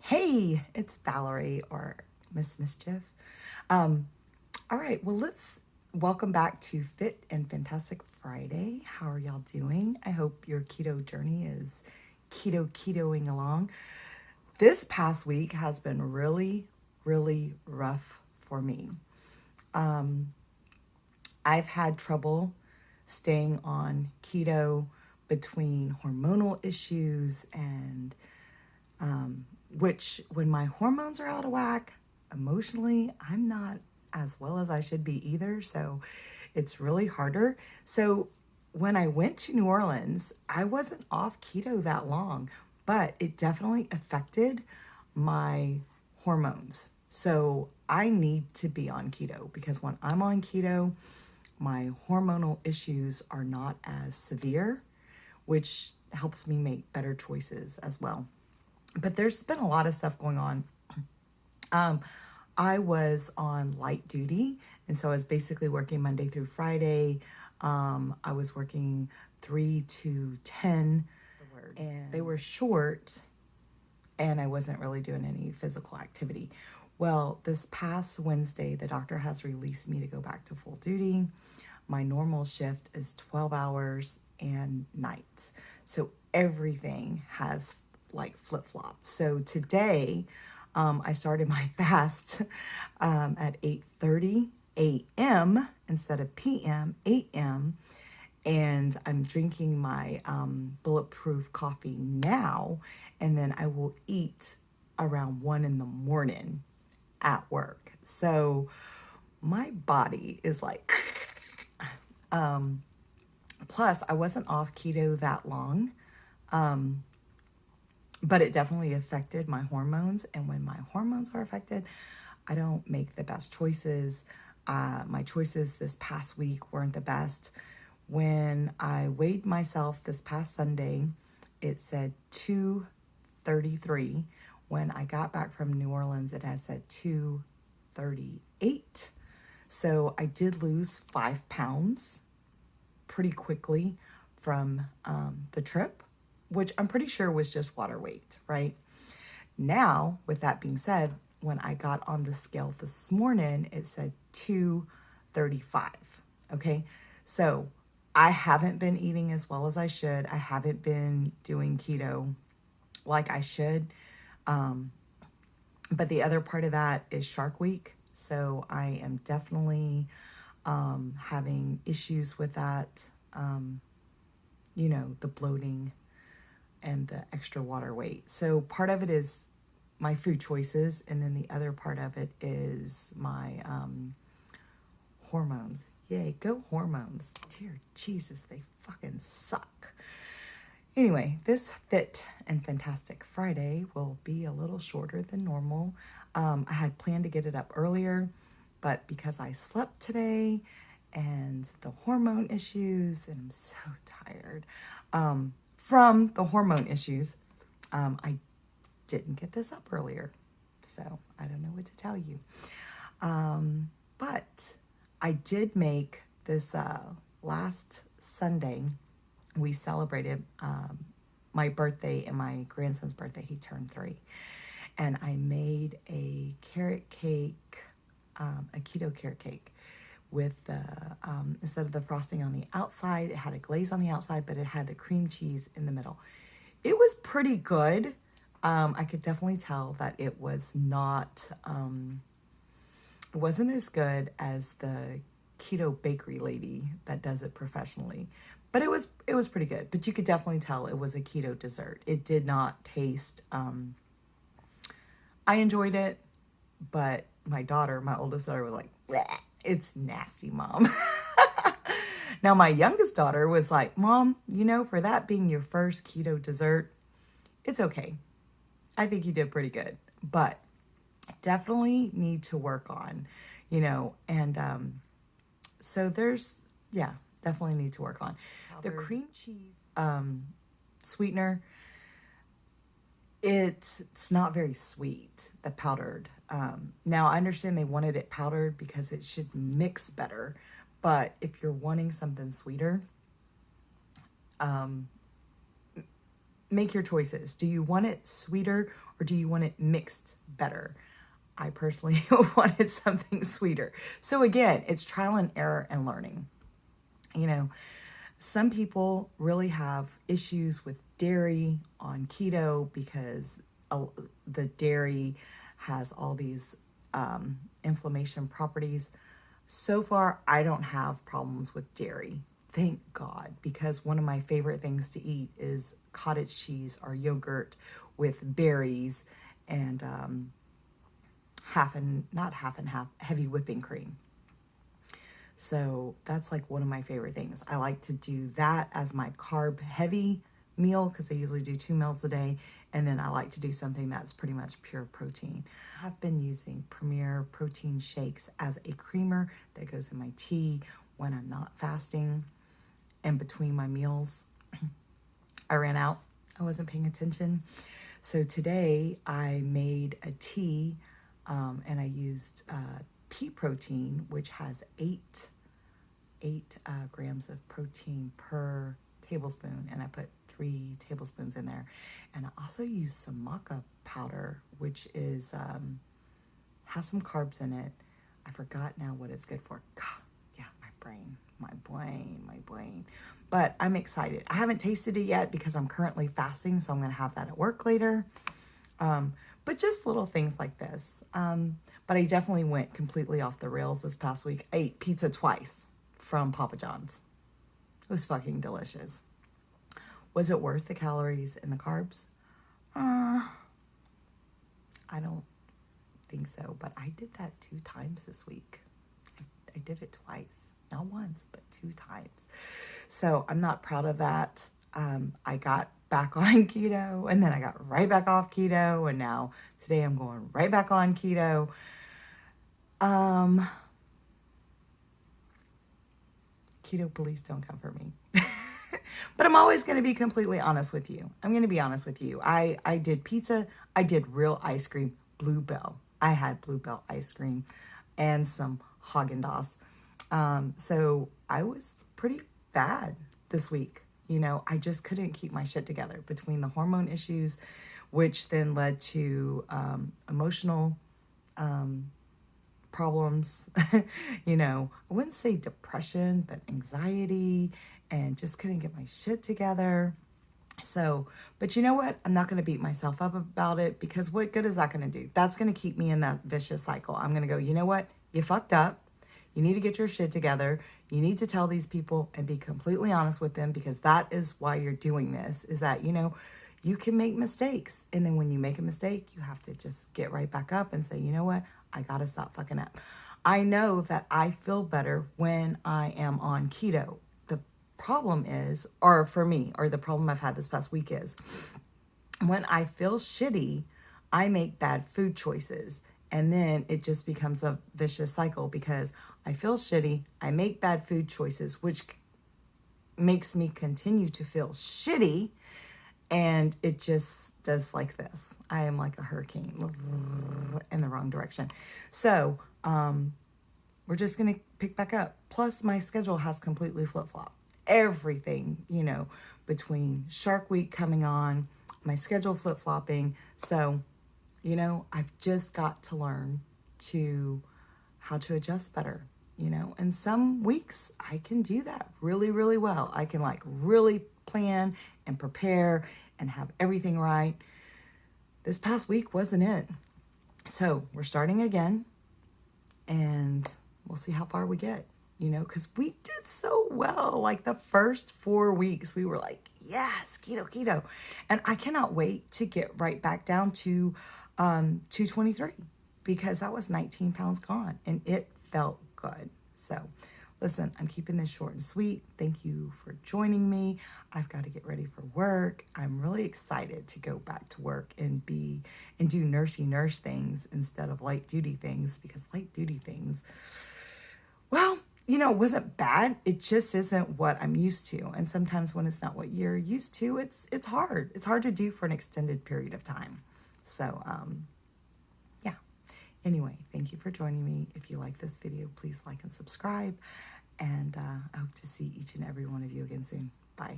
Hey, it's Valerie or Miss Mischief. Um, all right, well, let's welcome back to Fit and Fantastic Friday. How are y'all doing? I hope your keto journey is ketoing along. This past week has been really rough for me. Um, I've had trouble staying on keto between hormonal issues and which when my hormones are out of whack, emotionally, I'm not as well as I should be either. So it's really harder. So when I went to New Orleans, I wasn't off keto that long, but it definitely affected my hormones. So I need to be on keto because when I'm on keto, my hormonal issues are not as severe, which helps me make better choices as well. But there's been a lot of stuff going on. Um, I was on light duty, and so I was basically working Monday through Friday. I was working 3 to 10, and they were short, and I wasn't really doing any physical activity. Well, this past Wednesday, the doctor has released me to go back to full duty. My normal shift is 12 hours and nights. So everything has like flip flopped. So today, I started my fast at 8:30 a.m. instead of p.m., 8 a.m. And I'm drinking my bulletproof coffee now, and then I will eat around 1 in the morning at work. So my body is like, plus I wasn't off keto that long. But it definitely affected my hormones. And when my hormones are affected, I don't make the best choices. My choices this past week weren't the best. When I weighed myself this past Sunday, it said 233. When I got back from New Orleans, it had said 238. So I did lose 5 pounds pretty quickly from the trip, which I'm pretty sure was just water weight, right? Now, with that being said, when I got on the scale this morning, it said 235. Okay. So I haven't been eating as well as I should. I haven't been doing keto like I should. But the other part of that is Shark Week. So I am definitely having issues with that. The bloating and the extra water weight. So part of it is my food choices, and then the other part of it is my hormones. Yay, go hormones. Dear Jesus, they fucking suck. Anyway, this Fit and Fantastic Friday will be a little shorter than normal. I had planned to get it up earlier, but because I slept today and the hormone issues, and I'm so tired from the hormone issues, I didn't get this up earlier. So I don't know what to tell you. But I did make this last Sunday. We celebrated my birthday and my grandson's birthday. He turned 3. And I made a carrot cake, a keto carrot cake with the, instead of the frosting on the outside, it had a glaze on the outside, but it had the cream cheese in the middle. It was pretty good. I could definitely tell that it was not, it wasn't as good as the keto bakery lady that does it professionally, but it was pretty good. But you could definitely tell it was a keto dessert. It did not taste, I enjoyed it, but my oldest daughter was like, bleh, it's nasty, Mom. Now, my youngest daughter was like, Mom, for that being your first keto dessert, it's okay. I think you did pretty good, but definitely need to work on, and so definitely need to work on. The cream cheese sweetener, it's not very sweet, the powdered. Now, I understand they wanted it powdered because it should mix better, but if you're wanting something sweeter, make your choices. Do you want it sweeter or do you want it mixed better? I personally wanted something sweeter. So again, it's trial and error and learning. You know, some people really have issues with dairy on keto because the dairy has all these inflammation properties. So far, I don't have problems with dairy. Thank God, because one of my favorite things to eat is cottage cheese or yogurt with berries and not half and half, heavy whipping cream. So that's like one of my favorite things. I like to do that as my carb heavy meal because I usually do 2 meals a day. And then I like to do something that's pretty much pure protein. I've been using Premier protein shakes as a creamer that goes in my tea when I'm not fasting and between my meals. I ran out. I wasn't paying attention. So today I made a tea and I used pea protein, which has 8 grams of protein per tablespoon, and I put 3 tablespoons in there. And I also used some maca powder, which is has some carbs in it. I forgot now what it's good for. God, yeah, my brain. But I'm excited. I haven't tasted it yet because I'm currently fasting, so I'm going to have that at work later. But just little things like this. But I definitely went completely off the rails this past week. I ate pizza twice from Papa John's. It was fucking delicious. Was it worth the calories and the carbs? I don't think so, but I did that 2 times this week. I did it twice. Not once, but 2 times. So I'm not proud of that. I got back on keto and then I got right back off keto, and now today I'm going right back on keto. Keto police don't come for me. But I'm always going to be completely honest with you. I'm going to be honest with you. I did pizza. I did real ice cream, Bluebell. I had Bluebell ice cream and some Haagen-Dazs. So I was pretty bad this week. You know, I just couldn't keep my shit together between the hormone issues, which then led to emotional problems. You know, I wouldn't say depression, but anxiety, and just couldn't get my shit together. So, but you know what? I'm not going to beat myself up about it because what good is that going to do? That's going to keep me in that vicious cycle. I'm going to go, you know what? You fucked up. You need to get your shit together. You need to tell these people and be completely honest with them, because that is why you're doing this, is that, you know, you can make mistakes. And then when you make a mistake, you have to just get right back up and say, you know what? I got to stop fucking up. I know that I feel better when I am on keto. The problem is, or for me, or the problem I've had this past week is, when I feel shitty, I make bad food choices. And then it just becomes a vicious cycle because I feel shitty, I make bad food choices, which makes me continue to feel shitty. And it just does like this. I am like a hurricane in the wrong direction. So we're just going to pick back up. Plus, my schedule has completely flip-flopped. Everything, you know, between Shark Week coming on, my schedule flip-flopping. So, you know, I've just got to learn how to adjust better, you know. And some weeks I can do that really, really well. I can like really plan and prepare and have everything right. This past week wasn't it. So we're starting again and we'll see how far we get, you know, because we did so well. Like the first 4 weeks, we were like, yes, keto. And I cannot wait to get right back down to 223, because that was 19 pounds gone and it felt good. So listen, I'm keeping this short and sweet. Thank you for joining me. I've got to get ready for work. I'm really excited to go back to work and do nursey nurse things instead of light duty things, because light duty things, well, you know, it wasn't bad. It just isn't what I'm used to. And sometimes when it's not what you're used to, it's hard. It's hard to do for an extended period of time. So, yeah. Anyway, thank you for joining me. If you like this video, please like and subscribe. And I hope to see each and every one of you again soon. Bye.